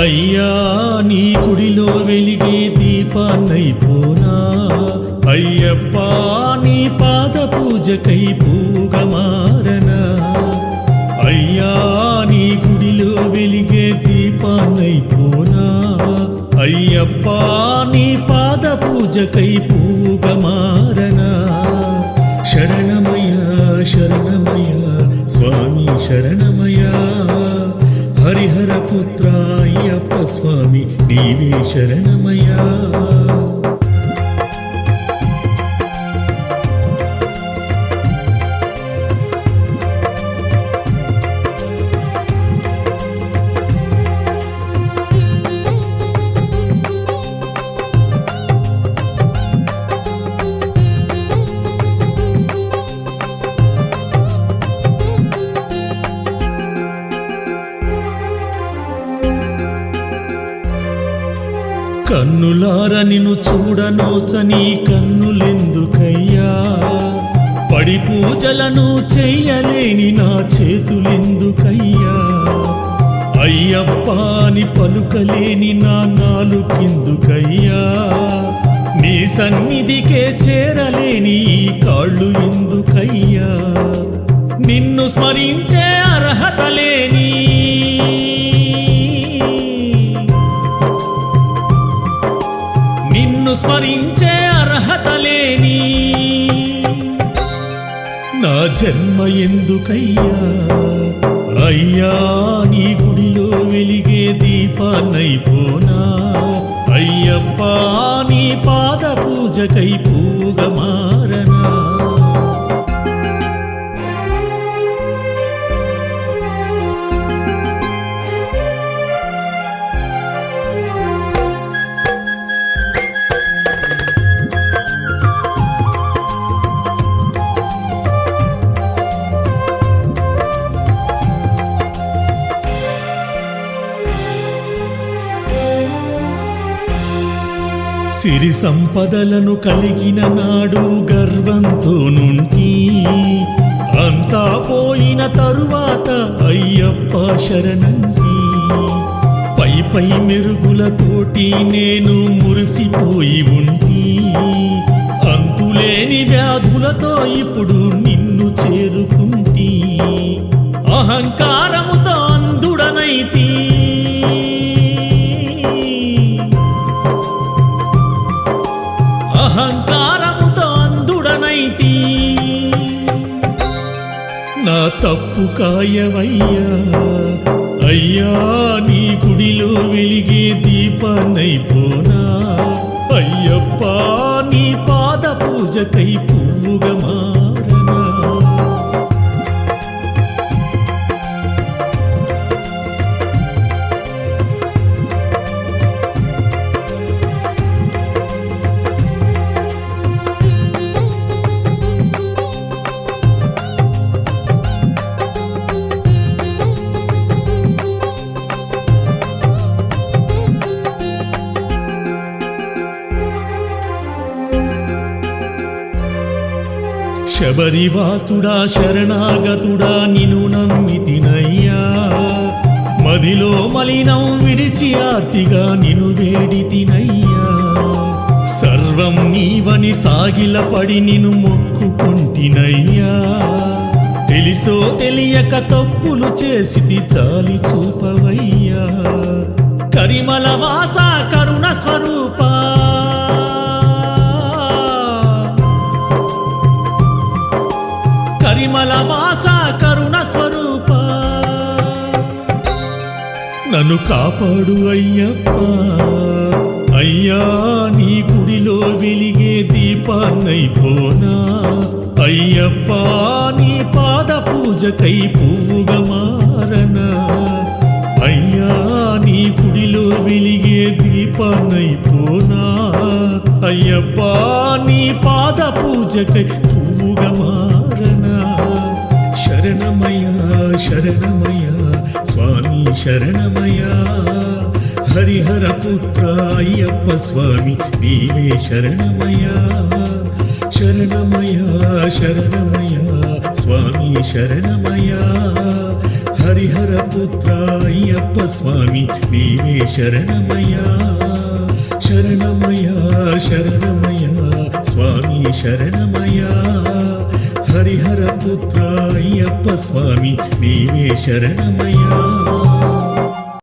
అయ్యా నీ గుడిలో వెలిగే దీపాన్నైపోనా, అయ్యప్ప నీ పాద పూజకై పూగా మారనా. అయ్యా నీ గుడిలో వెలిగే దీపాన్నైపోనా, అయ్యప్ప నీ పాద పూజకై పూగా మారనా. శరణమయ శరణమయ స్వామి శరణమయ, హరిహర పుత్ర అయ్యప్ప స్వామి నీవే శరణమయ్యా. కన్నులార నిన్ను చూడనోచని కన్నులెందుకయ్యా, పడి పూజలను చెయ్యలేని నా చేతులెందుకయ్యా. అయ్యప్ప అని పలుకలేని నా నాలుకెందుకయ్యా, నీ సన్నిధికే చేరలేని ఈ కాళ్ళు ఎందుకయ్యా. నిన్ను స్మరించే అర్హత లేని స్మరించే అర్హత లేని నా జన్మ ఎందుకయ్యా. అయ్యా నీ గుడిలో వెలిగే దీపాన్నైపోనా, అయ్యప్ప నీ పాద పూజకై పూగా మారనా. సిరి సంపదలను కలిగిన నాడు గర్వంతో నుండి, అంతా పోయిన తరువాత అయ్యప్ప శరణంటి. పై పై మెరుగులతోటి నేను మురిసిపోయి ఉంటి, అంతులేని వ్యాధులతో ఇప్పుడు నిన్ను చేరుకుంటి. అహంకారముతో అంధుడనైతి, అహంకారముతో అంధుడనైతి. నా తప్పు కాయవయ్యా. అయ్యా నీ గుడిలో వెలిగే దీపాన్నైపోనా, అయ్యప్ప నీ పాద పూజకై పువ్వుగా మారనా. శబరివాసుడా శరణాగతుడా నిన్ను నమ్మితినయ్యా, మదిలో మలినం విడిచి ఆర్తిగా నిన్ను వేడితినయ్యా. సర్వం నీవని సాగిలపడి నిన్ను మొక్కుకుంటినయ్యా, తెలిసో తెలియక తప్పులు చేసిది చాలి చూపవయ్యా. కరిమల వాస కరుణ స్వరూపా, కరిమల వాస కరుణ స్వరూప, నన్ను కాపాడు అయ్యప్ప. అయ్యా నీ గుడిలో వెలిగే దీపాన్నైపోనా, అయ్యప్ప నీ పాద పూజకై పువ్వుగా మారనా. అయ్యా నీ గుడిలో వెలిగే దీపాన్నైపోనా, అయ్యప్ప నీ పాద పూజకై పువ్వుగా మారనా. శరణమయ శరణమయ స్వామి శరణమయ, హరిహర పుత్ర అయ్యప్ప స్వామి నీవే శరణమయ. శరణమయ శరణమయ స్వామి శరణమయ్యా హరిహర పుత్ర అయ్యప్ప స్వామి నీవే శరణమయ్యా శరణమయ్యా శరణమయ్యా స్వామి శరణమయ్యా హరిహర పుత్ర అయ్యప్ప స్వామి నీవే శరణమయ్యా